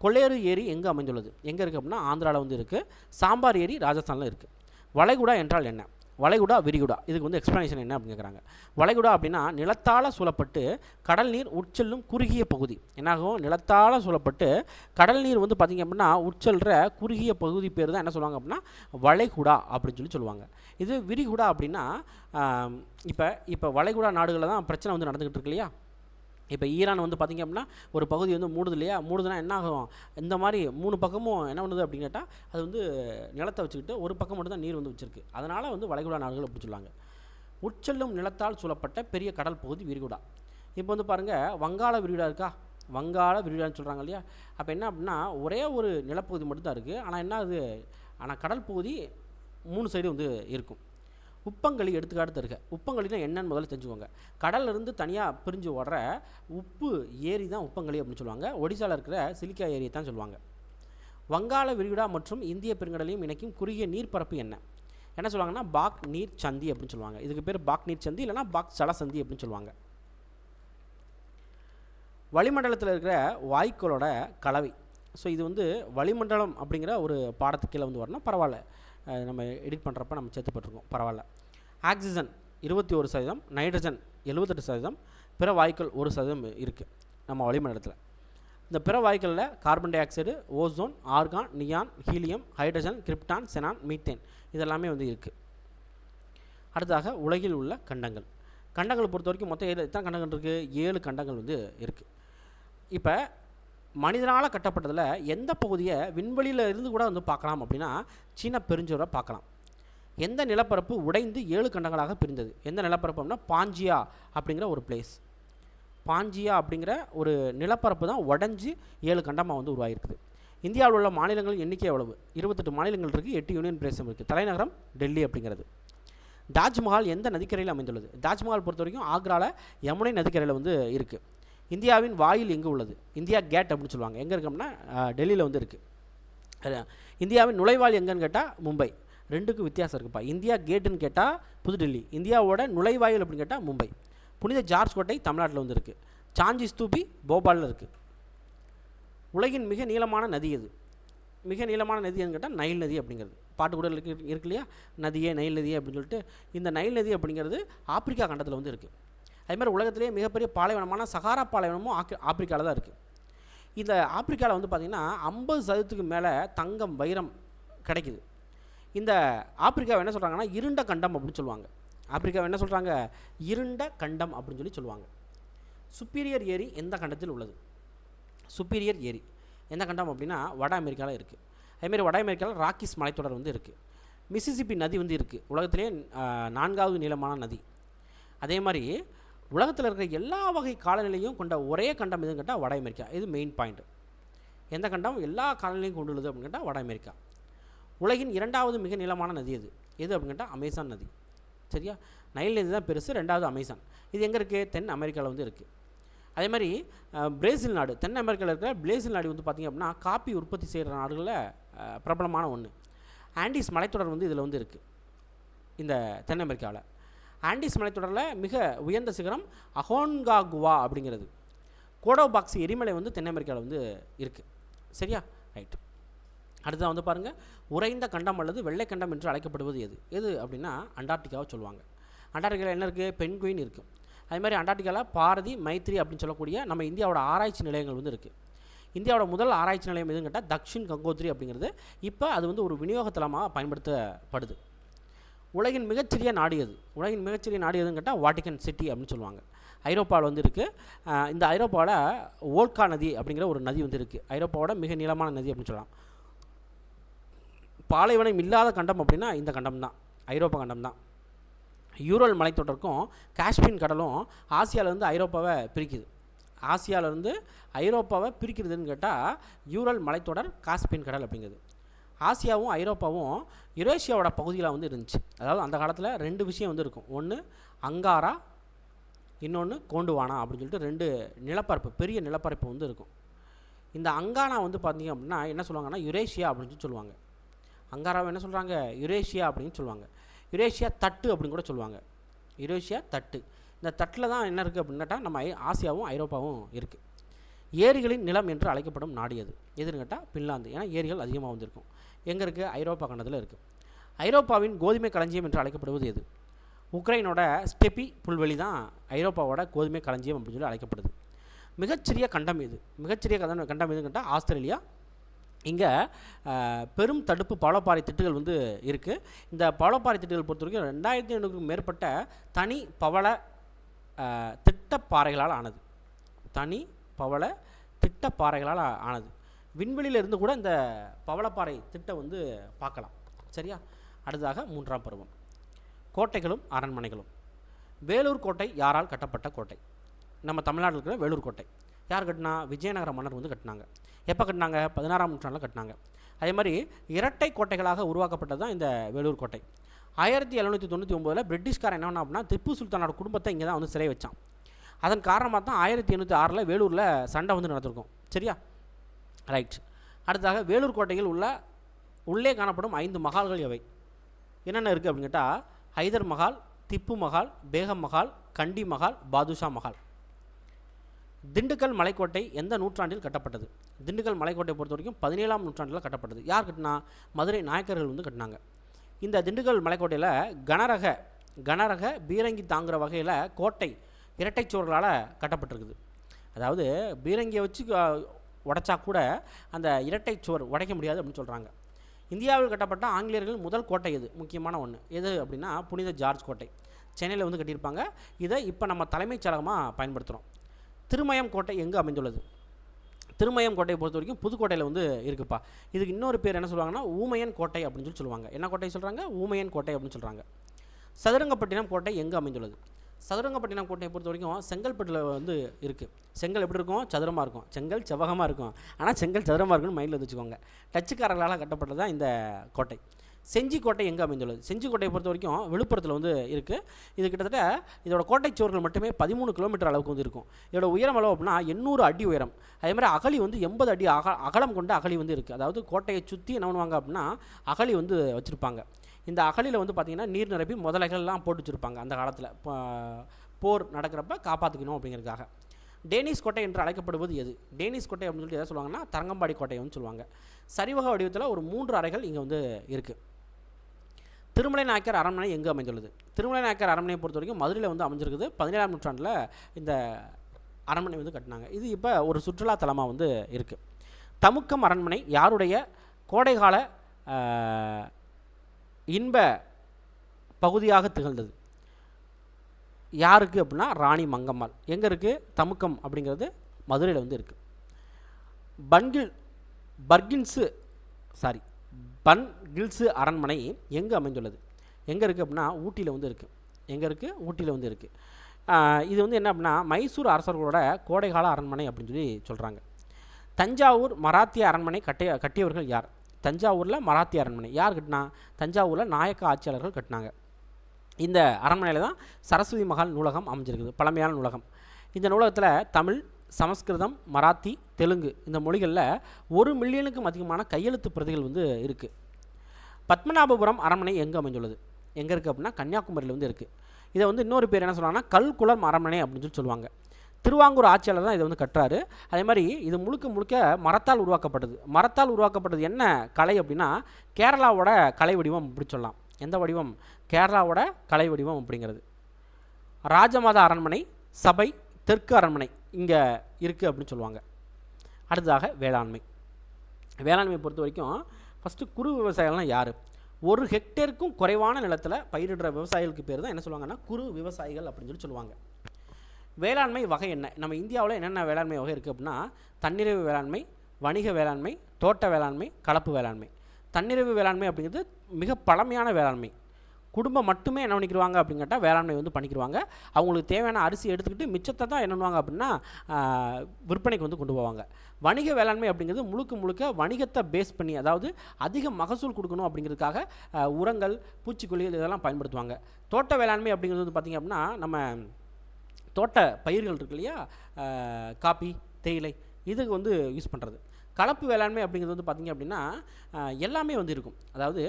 கொள்ளையரு ஏரி எங்கே அமைந்துள்ளது? எங்கே இருக்குது அப்படின்னா ஆந்திராவில் வந்து இருக்குது. சாம்பார் ஏரி ராஜஸ்தானில் இருக்குது. வளைகுடா என்றால் என்ன? வளைகுடா, விரிகுடா இதுக்கு வந்து எக்ஸ்ப்ளனேஷன் என்ன அப்படின்னு கேட்குறாங்க. வளைகுடா அப்படின்னா நிலத்தால் சூழப்பட்டு கடல் நீர் உட்செல்லும் குறுகிய பகுதி. என்னாகும்? நிலத்தால் சூழப்பட்டு கடல் நீர் வந்து பார்த்திங்க அப்படின்னா உட்செல்கிற குறுகிய பகுதி பேர் தான் என்ன சொல்லுவாங்க அப்படின்னா வளைகுடா அப்படின்னு சொல்லுவாங்க. இது விரிகுடா அப்படின்னா இப்போ வளைகுடா நாடுகளில் தான் பிரச்சனை வந்து நடந்துக்கிட்டு இருக்கு இல்லையா. இப்போ ஈரான் வந்து பார்த்திங்க அப்படின்னா ஒரு பகுதி வந்து மூடுது இல்லையா. மூடுதுன்னா என்ன ஆகும்? இந்த மாதிரி 3 பக்கமும் என்ன பண்ணுது அப்படின்னு கேட்டால் அது வந்து நிலத்தை வச்சுக்கிட்டு ஒரு பக்கம் மட்டும் தான் நீர் வந்து வச்சுருக்கு. அதனால் வந்து வளைகுடா நாடுகள் அப்படி சொல்லுவாங்க. உட்செல்லும் நிலத்தால் சூழப்பட்ட பெரிய கடல் பகுதி விரிகுடா. இப்போ வந்து பாருங்கள் வங்காள விரிகுடா இருக்கா, வங்காள விரிகுடான்னு சொல்கிறாங்க இல்லையா. அப்போ என்ன அப்படின்னா ஒரே ஒரு நிலப்பகுதி மட்டும்தான் இருக்குது. ஆனால் என்ன அது, ஆனால் கடல் பகுதி 3 சைடு வந்து இருக்கும். உப்பங்களி எடுத்துக்காட்டு தருக. உப்பங்களினா என்னன்னு முதல்ல தெரிஞ்சுக்கோங்க. கடலிருந்து தனியாக பிரிஞ்சு ஓடுற உப்பு ஏரி தான் உப்பங்களி அப்படின்னு சொல்லுவாங்க. ஒடிசாவில் இருக்கிற சிலிக்கா ஏரியை தான் சொல்லுவாங்க. வங்காள விரிகுடா மற்றும் இந்திய பெருங்கடலையும் இணைக்கும் குறுகிய நீர்ப்பரப்பு என்ன சொல்லுவாங்கன்னா பாக் நீர் சந்தி அப்படின்னு சொல்லுவாங்க. இதுக்கு பேர் பாக் நீர் சந்தி இல்லைனா பாக் சலசந்தி அப்படின்னு சொல்லுவாங்க. வளிமண்டலத்தில் இருக்கிற வாயுக்களோட கலவை. ஸோ இது வந்து வளிமண்டலம் அப்படிங்கிற ஒரு பாடத்துக்கு கீழே வந்து வரணும், பரவாயில்ல. நம்ம எடிட் பண்ணுறப்ப நம்ம சேர்த்துப்பட்டிருக்கோம், பரவாயில்ல. ஆக்சிஜன் 21%, நைட்ரஜன் 78%, பிற வாயுக்கள் 1% இருக்குது நம்ம வளிமண்டலத்தில். இந்த பிற வாயுக்களில் carbon dioxide, ozone, argon, neon, helium, hydrogen, krypton, xenon, methane இதெல்லாமே வந்து இருக்குது. அடுத்ததாக உலகில் உள்ள கண்டங்கள். கண்டங்களை பொறுத்த வரைக்கும் மொத்தம் எத்தனை கண்டங்கள் இருக்குது? 7 கண்டங்கள் வந்து இருக்குது. இப்போ மனிதனால் கட்டப்பட்டதில் எந்த பகுதியை விண்வெளியில் இருந்து கூட வந்து பார்க்கலாம் அப்படின்னா சீன பெருஞ்சுவரை பார்க்கலாம். எந்த நிலப்பரப்பு உடைந்து 7 கண்டங்களாக பிரிந்தது? எந்த நிலப்பரப்பு அப்படின்னா பாஞ்சியா அப்படிங்கிற ஒரு பிளேஸ். பாஞ்சியா அப்படிங்கிற ஒரு நிலப்பரப்பு தான் உடஞ்சி 7 கண்டமாக வந்து உருவாகிருக்குது. இந்தியாவில் உள்ள மாநிலங்கள் எண்ணிக்கை எவ்வளவு? 28 மாநிலங்கள் இருக்குது, 8 யூனியன் பிரதேசம் இருக்குது. தலைநகரம் டெல்லி அப்படிங்கிறது. தாஜ்மஹால் எந்த நதிக்கரையில் அமைந்துள்ளது? தாஜ்மஹால் பொறுத்த வரைக்கும் ஆக்ராவில் யமுனை நதிக்கரையில் வந்து இருக்குது. இந்தியாவின் வாயில் எங்கே உள்ளது? இந்தியா கேட் அப்படின்னு சொல்லுவாங்க. எங்கே இருக்கு அப்படின்னா டெல்லியில் வந்து இருக்குது. இந்தியாவின் நுழைவாயில் எங்கன்னு கேட்டால் மும்பை. ரெண்டுக்கும் வித்தியாசம் இருக்குப்பா. இந்தியா கேட்டுன்னு கேட்டால் புதுடெல்லி, இந்தியாவோட நுழைவாயில் அப்படின்னு கேட்டால் மும்பை. புனித ஜார்ஜ் கோட்டை தமிழ்நாட்டில் வந்து இருக்குது. சாஞ்சி ஸ்தூபி போபாலில் இருக்குது. உலகின் மிக நீளமான நதி எது? மிக நீளமான நதி எதுன்னு கேட்டால் நைல் நதி அப்படிங்கிறது. பாட்டு கூட இருக்கு இல்லையா, நதியே நைல் நதியே அப்படின்னு சொல்லிட்டு. இந்த நைல் நதி அப்படிங்கிறது ஆப்பிரிக்கா கண்டத்தில் வந்து இருக்குது. அதுமாதிரி உலகத்திலேயே மிகப்பெரிய பாலைவனமான சகாரா பாலைவனமும் ஆப்பிரிக்காவில் தான் இருக்குது. இந்த ஆப்பிரிக்காவில் வந்து பார்த்திங்கன்னா 50% மேலே தங்கம், வைரம் கிடைக்குது. இந்த ஆப்பிரிக்காவை என்ன சொல்கிறாங்கன்னா இருண்ட கண்டம் அப்படின்னு சொல்லுவாங்க. ஆப்பிரிக்காவை என்ன சொல்கிறாங்க? இருண்ட கண்டம் அப்படின்னு சொல்லுவாங்க. சுப்பீரியர் ஏரி எந்த கண்டத்தில் உள்ளது? சுப்பீரியர் ஏரி எந்த கண்டம் அப்படின்னா வட அமெரிக்காவில் இருக்குது. அதேமாதிரி வட அமெரிக்காவில் ராக்கிஸ் மலைத்தொடர் வந்து இருக்குது. மிசிசிப்பி நதி வந்து இருக்குது, உலகத்திலே 4வது நீளமான நதி. அதே மாதிரி உலகத்தில் இருக்கிற எல்லா வகை காலநிலையும் கொண்ட ஒரே கண்டம் எதுன்னு கேட்டால் வட அமெரிக்கா. இது மெயின் பாயிண்ட். எந்த கண்டம் எல்லா காலநிலையும் கொண்டுள்ளது அப்படின்னு கேட்டால் வட அமெரிக்கா. உலகின் 2வது மிக நீளமான நதி எது அப்படின்னு கேட்டால் அமேசான் நதி. சரியா? நைல் நதி தான் பெருசு, 2வது அமேசான். இது எங்கே இருக்குது? தென் அமெரிக்காவில் வந்து இருக்குது. அதே மாதிரி பிரேசில் நாடு, தென் அமெரிக்காவில் இருக்கிற பிரேசில் நாடு வந்து பார்த்திங்க அப்படின்னா காப்பி உற்பத்தி செய்கிற நாடுகளில் பிரபலமான ஒன்று. ஆண்டிஸ் மலைத்தொடர் வந்து இதில் வந்து இருக்குது. இந்த தென் அமெரிக்காவில் ஆண்டிஸ் மலைத்தொடரில் மிக உயர்ந்த சிகரம் அகோன்காகுவா அப்படிங்கிறது. கோடோபாக்சி எரிமலை வந்து தென் அமெரிக்காவில் வந்து இருக்குது. சரியா? ரைட். அடுத்ததான் வந்து பாருங்கள், உறைந்த கண்டம் அல்லது வெள்ளை கண்டம் என்று அழைக்கப்படுவது எது அப்படின்னா அண்டார்டிகாவை சொல்லுவாங்க. அண்டார்டிகாவில் என்ன இருக்குது? பென்குயின் இருக்குது. அதே மாதிரி அண்டார்டிகாவில் பாரதி, மைத்ரி அப்படின்னு சொல்லக்கூடிய நம்ம இந்தியாவோட ஆராய்ச்சி நிலையங்கள் வந்து இருக்குது. இந்தியாவோட முதல் ஆராய்ச்சி நிலையம் எதுன்னு கேட்டால் தக்ஷின் கங்கோத்ரி அப்படிங்கிறது. இப்போ அது வந்து ஒரு விநியோகத்தலமாக பயன்படுத்தப்படுது. உலகின் மிகச்சிறிய நாடு எது? உலகின் மிகச்சிறிய நாடு எதுன்னு கேட்டால் வாட்டிகன் சிட்டி அப்படின்னு சொல்லுவாங்க. ஐரோப்பாவில் வந்து இருக்குது. இந்த ஐரோப்பாவோட ஓல்கா நதி அப்படிங்கிற ஒரு நதி வந்து இருக்குது. ஐரோப்பாவோட மிக நீளமான நதி அப்படின்னு சொல்லலாம். பாலைவனம் இல்லாத கண்டம் அப்படின்னா இந்த கண்டம் தான், ஐரோப்பா கண்டம் தான். யூரல் மலைத்தொடருக்கும் காஸ்பியன் கடலும் ஆசியாவிலேருந்து ஐரோப்பாவை பிரிக்குது. ஆசியாவிலேருந்து ஐரோப்பாவை பிரிக்கிறதுன்னு கேட்டால் யூரல் மலைத்தொடர், காஸ்பியன் கடல் அப்படிங்கிறது. ஆசியாவும் ஐரோப்பாவும் யுரேஷியாவோட பகுதியில் வந்து இருந்துச்சு. அதாவது அந்த காலத்தில் 2 விஷயம் வந்து இருக்கும். ஒன்று அங்காரா, இன்னொன்று கோண்டுவானா அப்படின்னு சொல்லிட்டு 2 நிலப்பரப்பு, பெரிய நிலப்பரப்பு வந்து இருக்கும். இந்த அங்கானா வந்து பார்த்திங்க அப்படின்னா என்ன சொல்லுவாங்கன்னா யுரேஷியா அப்படின்னு சொல்லுவாங்க. அங்காராவை என்ன சொல்கிறாங்க? யுரேஷியா அப்படின்னு சொல்லுவாங்க. யுரேஷியா தட்டு அப்படின்னு கூட சொல்லுவாங்க. யுரேஷியா தட்டு. இந்த தட்டில் தான் என்ன இருக்குது அப்படின்னு கேட்டால் நம்ம ஆசியாவும் ஐரோப்பாவும் இருக்குது. ஏரிகளின் நிலம் என்று அழைக்கப்படும் நாடு எதுன்னு கேட்டால் பின்லாந்து. ஏன்னா ஏரிகள் அதிகமாக வந்துருக்கும். எங்கே இருக்குது? ஐரோப்பா கண்டத்தில் இருக்குது. ஐரோப்பாவின் கோதுமை களஞ்சியம் என்று அழைக்கப்படுவது எது? உக்ரைனோட ஸ்டெப்பி புல்வெளி தான் ஐரோப்பாவோட கோதுமை களஞ்சியம் அப்படின்னு சொல்லி அழைக்கப்படுது. மிகச்சிறிய கண்டம் எது? மிகச்சிறிய கண்டம் எதுன்னு கேட்டால் ஆஸ்திரேலியா. இங்கே பெரும் தடுப்பு பவளப்பாறை திட்டுகள் வந்து இருக்குது. இந்த பவளப்பாறை திட்டுகள் பொறுத்த வரைக்கும் 2500க்கும் மேற்பட்ட தனி பவள திட்டப்பாறைகளால் ஆனது. தனி பவள திட்டப்பாறைகளால் ஆனது. விண்வெளியில் இருந்து கூட இந்த பவளப்பாறை திட்டம் வந்து பார்க்கலாம். சரியா? அடுத்ததாக 3ஆம் பருவம், கோட்டைகளும் அரண்மனைகளும். வேலூர் கோட்டை யாரால் கட்டப்பட்ட கோட்டை? நம்ம தமிழ்நாட்டில் இருக்கிற வேலூர் கோட்டை யார் கட்டினா? விஜயநகர மன்னர் வந்து கட்டினாங்க. எப்போ கட்டினாங்க? 16ஆம் நூற்றாண்டில் கட்டினாங்க. அதே மாதிரி இரட்டை கோட்டைகளாக உருவாக்கப்பட்டது தான் இந்த வேலூர் கோட்டை. 1799 பிரிட்டிஷ்காரன் என்ன பண்ணா அப்படின்னா திப்பு சுல்தானோட குடும்பத்தை இங்கே தான் வந்து சிறை வச்சான். அதன் காரணமாக தான் 1806 வேலூரில் சண்டை வந்து நடந்திருக்கும். சரியா? ரைட். அடுத்ததாக வேலூர் கோட்டையில் உள்ளே காணப்படும் 5 மகால்கள் எவை? என்னென்ன இருக்குது அப்படின்னு கேட்டால் ஹைதர் மஹால், திப்பு மஹால், பேகம் மஹால், கண்டி மஹால், பாதுஷா மஹால். திண்டுக்கல் மலைக்கோட்டை எந்த நூற்றாண்டில் கட்டப்பட்டது? திண்டுக்கல் மலைக்கோட்டை பொறுத்த வரைக்கும் 17ஆம் நூற்றாண்டில் கட்டப்பட்டது. யார் கட்டினா? மதுரை நாயக்கர்கள் வந்து கட்டினாங்க. இந்த திண்டுக்கல் மலைக்கோட்டையில் கனரக பீரங்கி தாங்குகிற வகையில் கோட்டை இரட்டை சுவர்களால் கட்டப்பட்டிருக்குது. அதாவது பீரங்கியை வச்சு உடைச்சா கூட அந்த இரட்டை சுவர் உடைக்க முடியாது அப்படின்னு சொல்கிறாங்க. இந்தியாவில் கட்டப்பட்ட ஆங்கிலேயர்கள் முதல் கோட்டை இது, முக்கியமான ஒன்று எது அப்படின்னா புனித ஜார்ஜ் கோட்டை. சென்னையில் வந்து கட்டியிருப்பாங்க. இதை இப்போ நம்ம தலைமைச் செயலகமாக பயன்படுத்துகிறோம். திருமயம் கோட்டை எங்கே அமைந்துள்ளது? திருமயம் கோட்டையை பொறுத்த வரைக்கும் புதுக்கோட்டையில் வந்து இருக்குப்பா. இதுக்கு இன்னொரு பேர் என்ன சொல்லுவாங்கன்னா ஊமையன் கோட்டை அப்படின்னு சொல்லி சொல்லுவாங்க. என்ன கோட்டை சொல்கிறாங்க? ஊமையன் கோட்டை அப்படின்னு சொல்கிறாங்க. சதுரங்கப்பட்டினம் கோட்டை எங்கே அமைந்துள்ளது? சதுரங்கப்பட்டினம் கோட்டையை பொறுத்த வரைக்கும் செங்கல்பட்டில் வந்து இருக்குது. செங்கல் எப்படி இருக்கும்? சதுரமாக இருக்கும். செங்கல் செவ்வகமாக இருக்கும், ஆனால் செங்கல் சதுரமாக இருக்குன்னு மைண்டில் வச்சுக்கோங்க. டச்சுக்காரர்களால் கட்டப்பட்டது தான் இந்த கோட்டை. செஞ்சி கோட்டை எங்கே அமைந்துள்ளது? செஞ்சி கோட்டையை பொறுத்த வரைக்கும் விழுப்புரத்தில் வந்து இருக்குது. இது கிட்டத்தட்ட இதோட கோட்டை சுவர்கள் மட்டுமே 13 கிலோமீட்டர் அளவுக்கு வந்து இருக்கும். இதோட உயரம் அளவு அப்படின்னா 800 அடி உயரம். அதேமாதிரி அகலி வந்து 80 அடி அகலம் கொண்ட அகலி வந்து இருக்குது. அதாவது கோட்டையை சுற்றி என்ன பண்ணுவாங்க அப்படின்னா அகலி வந்து வச்சுருப்பாங்க. இந்த அகலியில் வந்து பார்த்திங்கன்னா நீர் நிரப்பி முதலைகள்லாம் போட்டு வச்சுருப்பாங்க அந்த காலத்தில், போர் நடக்கிறப்ப காப்பாற்றிக்கணும் அப்படிங்கிறதுக்காக. டேனிஷ் கோட்டை என்று அழைக்கப்படுவது எது? டேனிஷ் கோட்டை அப்படின்னு சொல்லிட்டு எதை சொல்லுவாங்கன்னா தரங்கம்பாடி கோட்டைன்னு சொல்லுவாங்க. சரிவக வடிவத்தில் ஒரு 3 அறைகள் இங்கே வந்து இருக்குது. திருமலை நாயக்கர் அரண்மனை எங்கே அமைந்துள்ளது? திருமலை நாயக்கர் அரண்மனையை பொறுத்த வரைக்கும் மதுரையில் வந்து அமைஞ்சிருக்குது. 17ஆம் நூற்றாண்டில் இந்த அரண்மனை வந்து கட்டினாங்க. இது இப்போ ஒரு சுற்றுலா தலமாக வந்து இருக்குது. தமுக்கம் அரண்மனை யாருடைய கோடைகால இன்ப பகுதியாக திகழ்ந்தது? யாருக்கு அப்படின்னா ராணி மங்கம்மாள். எங்கே இருக்குது? தமுக்கம் அப்படிங்கிறது மதுரையில் வந்து இருக்குது. பன்கில்ஸு அரண்மனை எங்கே அமைந்துள்ளது? எங்கே இருக்குது அப்படின்னா ஊட்டியில் வந்து இருக்குது. எங்கே இருக்குது? ஊட்டியில் வந்து இருக்குது. இது வந்து என்ன அப்படின்னா மைசூர் அரசர்களோட கோடைகால அரண்மனை அப்படின்னு சொல்லி சொல்கிறாங்க. தஞ்சாவூர் மராத்திய அரண்மனை கட்டியவர்கள் யார்? தஞ்சாவூரில் மராத்திய அரண்மனை யார் கட்டினா? தஞ்சாவூரில் நாயக்க ஆட்சியாளர்கள் கட்டினாங்க. இந்த அரண்மனையில் தான் சரஸ்வதி மகால் நூலகம் அமைஞ்சிருக்குது, பழமையான நூலகம். இந்த நூலகத்தில் தமிழ், சமஸ்கிருதம், மராத்தி, தெலுங்கு இந்த மொழிகளில் 1 மில்லியனுக்கும் அதிகமான கையெழுத்து பிரதிகள் வந்து இருக்குது. பத்மநாபபுரம் அரண்மனை எங்கே அமைந்துள்ளது? எங்கே இருக்குது அப்படின்னா கன்னியாகுமரியில் வந்து இருக்குது. இதை வந்து இன்னொரு பேர் என்ன சொல்லுவாங்கன்னா கல்குளம் அரண்மனை அப்படின்னு சொல்லி சொல்லுவாங்க. திருவாங்கூர் ஆட்சியாளர் தான் இதை வந்து கட்டுறாரு. அதே மாதிரி இது முழுக்க மரத்தால் உருவாக்கப்பட்டது. மரத்தால் உருவாக்கப்பட்டது என்ன கலை அப்படின்னா கேரளாவோட கலை வடிவம் அப்படி சொல்லலாம். எந்த வடிவம்? கேரளாவோட கலை வடிவம் அப்படிங்கிறது. ராஜமாதா அரண்மனை, சபை, தெற்கு அரண்மனை இங்கே இருக்குது அப்படின்னு சொல்லுவாங்க. அடுத்ததாக வேளாண்மை. வேளாண்மையை பொறுத்த வரைக்கும் ஃபஸ்ட்டு குறு விவசாயிகள்லாம் யார்? 1 ஹெக்டேருக்கும் குறைவான நிலத்தில் பயிரிடுற விவசாயிகளுக்கு பேர் தான் என்ன சொல்லுவாங்கன்னா குறு விவசாயிகள் அப்படின்னு சொல்லி சொல்லுவாங்க. வேளாண்மை வகை என்ன? நம்ம இந்தியாவில் என்னென்ன வேளாண்மை வகை இருக்குது அப்படின்னா தன்னிறைவு வேளாண்மை, வணிக வேளாண்மை, தோட்ட வேளாண்மை, கலப்பு வேளாண்மை. தன்னிறைவு வேளாண்மை அப்படிங்கிறது மிக பழமையான வேளாண்மை. குடும்பம் மட்டுமே என்ன பண்ணிக்கிடுவாங்க அப்படின்னு கேட்டால் வேளாண்மை வந்து பண்ணிக்கிடுவாங்க. அவங்களுக்கு தேவையான அரிசி எடுத்துக்கிட்டு மிச்சத்தை தான் என்ன பண்ணுவாங்க அப்படின்னா விற்பனைக்கு வந்து கொண்டு போவாங்க. வணிக வேளாண்மை அப்படிங்கிறது முழுக்க வணிகத்தை பேஸ் பண்ணி, அதாவது அதிக மகசூல் கொடுக்கணும் அப்படிங்கிறதுக்காக உரங்கள், பூச்சிக்கொல்லிகள் இதெல்லாம் பயன்படுத்துவாங்க. தோட்ட வேளாண்மை அப்படிங்கிறது வந்து பார்த்திங்க அப்படின்னா நம்ம தோட்ட பயிர்கள் இருக்கு இல்லையா, காப்பி, தேயிலை, இதுக்கு வந்து யூஸ் பண்ணுறது. கலப்பு வேளாண்மை அப்படிங்கிறது வந்து பார்த்திங்க அப்படின்னா எல்லாமே வந்து இருக்கும். அதாவது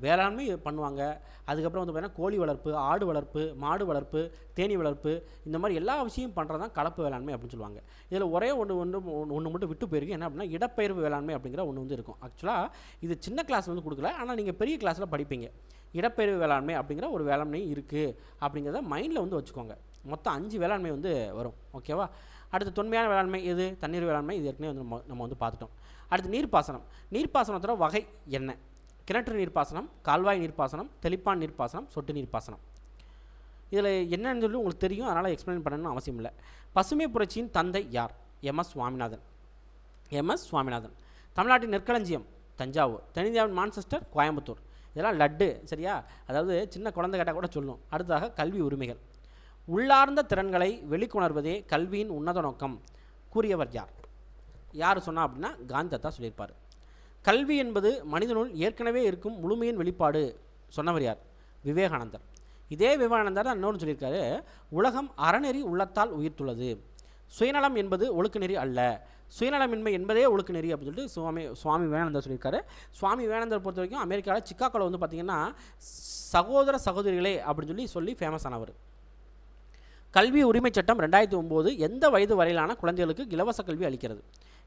வேளாண்மை பண்ணுவாங்க. அதுக்கப்புறம் வந்து பார்த்திங்கன்னா கோழி வளர்ப்பு, ஆடு வளர்ப்பு, மாடு வளர்ப்பு, தேனீ வளர்ப்பு, இந்த மாதிரி எல்லா விஷயம் பண்ணுறது தான் கலப்பு வேளாண்மை அப்படின்னு சொல்லுவாங்க. இதில் ஒரே ஒன்று மட்டும் விட்டு போயிருக்கு. என்ன அப்படின்னா இடப்பெயர்வு வேளாண்மை அப்படிங்கிற ஒன்று வந்து இருக்கும். ஆக்சுவலாக இது சின்ன கிளாஸ் வந்து கொடுக்கல, ஆனால் நீங்கள் பெரிய கிளாஸில் படிப்பீங்க. இடப்பெயர்வு வேளாண்மை அப்படிங்கிற ஒரு வேளாண்மை இருக்குது அப்படிங்கிறத மைண்டில் வந்து வச்சுக்கோங்க. மொத்தம் 5 வேளாண்மை வந்து வரும். ஓகேவா? அடுத்து தொன்மையான வேளாண்மை எது? தண்ணீர் வேளாண்மை. இது ஏற்கனவே வந்து நம்ம வந்து பார்த்துட்டோம். அடுத்து நீர்ப்பாசனம். நீர்ப்பாசனத்தோட வகை என்ன? கிணற்று நீர்ப்பாசனம், கால்வாய் நீர்ப்பாசனம், தெளிப்பான் நீர்ப்பாசனம், சொட்டு நீர்ப்பாசனம். இதில் என்னன்னு சொல்லி உங்களுக்கு தெரியும், அதனால் எக்ஸ்பிளைன் பண்ணணும்னு அவசியம் இல்லை. பசுமை புரட்சியின் தந்தை யார்? எம்எஸ் சுவாமிநாதன். தமிழ்நாட்டின் நெற்களஞ்சியம் தஞ்சாவூர், தென்னிந்தியாவின் மான்செஸ்டர் கோயம்புத்தூர். இதெல்லாம் லட்டு, சரியா? அதாவது சின்ன குழந்தை கேட்டால் கூட சொல்லணும். அடுத்ததாக கல்வி உரிமைகள். உள்ளார்ந்த திறன்களை வெளிக்கொணர்வதே கல்வியின் உன்னத நோக்கம் கூறியவர் யார் சொன்னா அப்படின்னா காந்தி தாத்தா சொல்லியிருப்பார். கல்வி என்பது மனிதனுள் ஏற்கனவே இருக்கும் முழுமையின் வெளிப்பாடு சொன்னவர் யார்? விவேகானந்தர். இதே விவேகானந்தர் தான் இன்னொன்று சொல்லியிருக்காரு, உலகம் அறநெறி உள்ளத்தால் உயிர்த்துள்ளது, சுயநலம் என்பது ஒழுக்க நெறி அல்ல, சுயநலமின்மை என்பதே ஒழுக்க நெறி அப்படின்னு சொல்லிட்டு சுவாமி விவேகானந்தர் சொல்லியிருக்காரு. சுவாமி விவேகானந்தர் பொறுத்த வரைக்கும் அமெரிக்காவில் சிக்காகோவில் வந்து பார்த்திங்கன்னா சகோதர சகோதரிகளே அப்படின்னு சொல்லி ஃபேமஸ் ஆனவர். கல்வி உரிமை சட்டம் 2009 எந்த வயது வரையிலான குழந்தைகளுக்கு இலவச கல்வி அளிக்கிறது?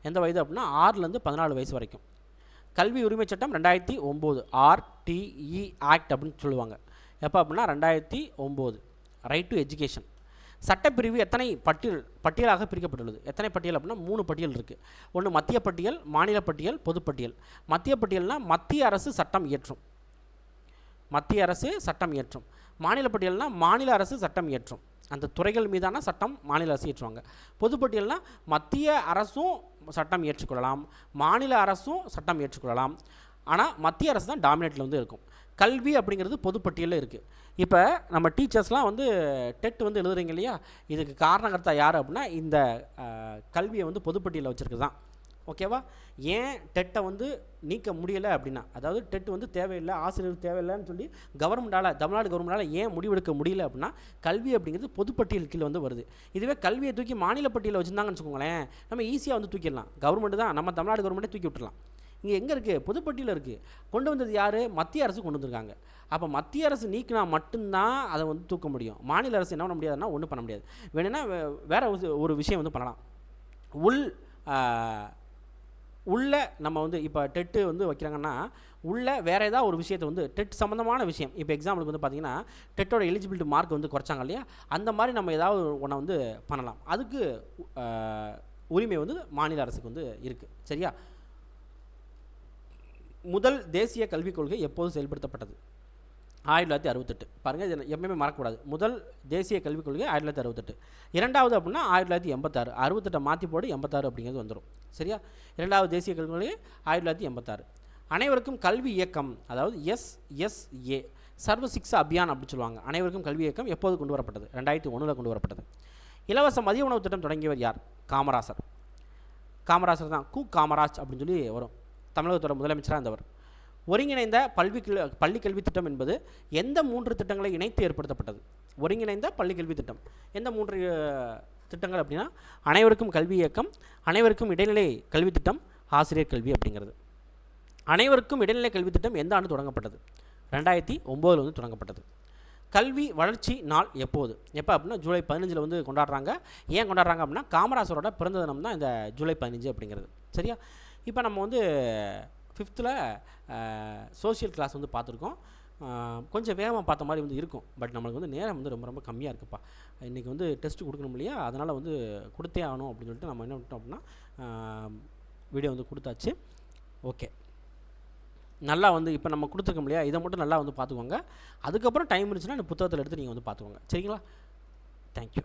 எந்த வயது அப்படின்னா 6லேருந்து 14 வயசு வரைக்கும். கல்வி உரிமை சட்டம் 2009 RTE ஆக்ட் அப்படின்னு சொல்லுவாங்க. எப்போ அப்படின்னா 2009 ரைட் டு எஜுகேஷன். சட்டப்பிரிவு எத்தனை பட்டியலாக பிரிக்கப்பட்டுள்ளது? எத்தனை பட்டியல் அப்படின்னா 3 பட்டியல் இருக்குது. ஒன்று மத்திய பட்டியல், மாநில பட்டியல், பொதுப்பட்டியல். மத்திய பட்டியல்னால் மத்திய அரசு சட்டம் இயற்றும், மத்திய அரசு சட்டம் இயற்றும். மாநில பட்டியல்னால் மாநில அரசு சட்டம் இயற்றும், அந்த துறைகள் மீதான சட்டம் மாநில அரசு இயற்றுவாங்க. பொதுப்பட்டியல்னால் மத்திய அரசும் சட்டம் ஏற்றுக்கொள்ளலாம், மாநில அரசும் சட்டம் ஏற்றுக்கொள்ளலாம். ஆனால் மத்திய அரசு தான் டாமினேட்டில் வந்து இருக்கும். கல்வி அப்படிங்கிறது பொதுப்பட்டியலில் இருக்குது. இப்போ நம்ம டீச்சர்ஸ்லாம் வந்து டெட் வந்து எழுதுறீங்க இல்லையா, இதுக்கு காரணகர்த்தா யார் அப்படின்னா இந்த கல்வியை வந்து பொதுப்பட்டியலில் வச்சுருக்கு தான். ஓகேவா? ஏன் டெட்டை வந்து நீக்க முடியலை அப்படின்னா, அதாவது டெட் வந்து தேவையில்லை, ஆசிரியர் தேவையில்லைன்னு சொல்லி தமிழ்நாடு கவர்மெண்டால் ஏன் முடிவெடுக்க முடியல அப்படின்னா, கல்வி அப்படிங்கிறது பொதுப்பட்டியல் கீழே வந்து வருது. இதுவே கல்வியை தூக்கி மாநில பட்டியலில் வச்சுருந்தாங்கன்னு வச்சுக்கோங்களேன், நம்ம ஈஸியாக வந்து தூக்கிடலாம். கவர்மெண்ட் தான், நம்ம தமிழ்நாடு கவர்மெண்ட்டே தூக்கி விட்டுடலாம். இங்கே எங்கே இருக்குது? பொதுப்பட்டியலில் இருக்குது. கொண்டு வந்தது யார்? மத்திய அரசு கொண்டு வந்திருக்காங்க. அப்போ மத்திய அரசு நீக்கினா மட்டும்தான் அதை வந்து தூக்க முடியும். மாநில அரசு என்ன பண்ண முடியாதுன்னா ஒன்றும் பண்ண முடியாது. வேணும்னா வேறு ஒரு விஷயம் வந்து பண்ணலாம். உள்ள நம்ம வந்து இப்போ டெட்டு வந்து வைக்கிறாங்கன்னா உள்ள வேறு ஏதாவது ஒரு விஷயத்தை வந்து டெட் சம்மந்தமான விஷயம், இப்போ எக்ஸாம்பிளுக்கு வந்து பார்த்திங்கன்னா டெட்டோட எலிஜிபிலிட்டி மார்க் வந்து குறைச்சாங்க இல்லையா, அந்த மாதிரி நம்ம ஏதாவது ஒன்றை வந்து பண்ணலாம். அதுக்கு உரிமை வந்து மாநில அரசுக்கு வந்து இருக்குது. சரியா? முதல் தேசிய கல்விக் கொள்கை எப்போது செயல்படுத்தப்பட்டது? 1968. பாருங்கள், இது எப்பவுமே மறக்கக்கூடாது. முதல் தேசிய கல்விக் கொள்கை 1968. இரண்டாவது அப்படின்னா 1986. 68 மாற்றி போடு 86 அப்படிங்கிறது வந்துடும். சரியா? இரண்டாவது தேசிய கல்விக் கொள்கை 1986. அனைவருக்கும் கல்வி இயக்கம், அதாவது SSA சர்வ சிக்ஷா அபியான் அப்படின்னு சொல்லுவாங்க. அனைவருக்கும் கல்வி இயக்கம் எப்போது கொண்டு வரப்பட்டது? 2001 கொண்டு வரப்பட்டது. இலவச மதிய உணவு திட்டம் தொடங்கியவர் யார்? காமராசர். காமராசர் தான், காமராஜ் அப்படின்னு சொல்லி வரும். தமிழகத்தோட முதலமைச்சராக இருந்தவர். ஒருங்கிணைந்த பள்ளி கல்வி திட்டம் என்பது எந்த 3 திட்டங்களை இணைத்து ஏற்படுத்தப்பட்டது? ஒருங்கிணைந்த பள்ளி கல்வி திட்டம் எந்த 3 திட்டங்கள் அப்படின்னா, அனைவருக்கும் கல்வி இயக்கம், அனைவருக்கும் இடைநிலை கல்வி திட்டம், ஆசிரியர் கல்வி அப்படிங்கிறது. அனைவருக்கும் இடைநிலை கல்வி திட்டம் எந்த ஆண்டு தொடங்கப்பட்டது? 2009 வந்து தொடங்கப்பட்டது. கல்வி வளர்ச்சி நாள் எப்போது? எப்போ அப்படின்னா ஜூலை 15 வந்து கொண்டாடுறாங்க. ஏன் கொண்டாடுறாங்க அப்படின்னா காமராசரோட பிறந்த தினம் தான் இந்த ஜூலை 15 அப்படிங்கிறது. சரியா? இப்போ நம்ம வந்து 5th சோஷியல் கிளாஸ் வந்து பார்த்துருக்கோம். கொஞ்சம் வேகமாக பார்த்த மாதிரி வந்து இருக்கும். பட் நம்மளுக்கு வந்து நேரம் வந்து ரொம்ப ரொம்ப கம்மியாக இருக்குப்பா. இன்றைக்கி வந்து டெஸ்ட்டு கொடுக்கணும் இல்லையா, அதனால் வந்து கொடுத்தே ஆகணும் அப்படின்னு சொல்லிட்டு நம்ம என்ன பண்ணிட்டோம் அப்படின்னா வீடியோ வந்து கொடுத்தாச்சு. ஓகே, நல்லா வந்து இப்போ நம்ம கொடுத்துருக்கோம் இல்லையா, இதை மட்டும் நல்லா வந்து பார்த்துக்கோங்க. அதுக்கப்புறம் டைம் இருந்துச்சுன்னா இந்த புத்தகத்தில் எடுத்து நீங்கள் வந்து பார்த்துக்கோங்க. சரிங்களா? தேங்க்யூ.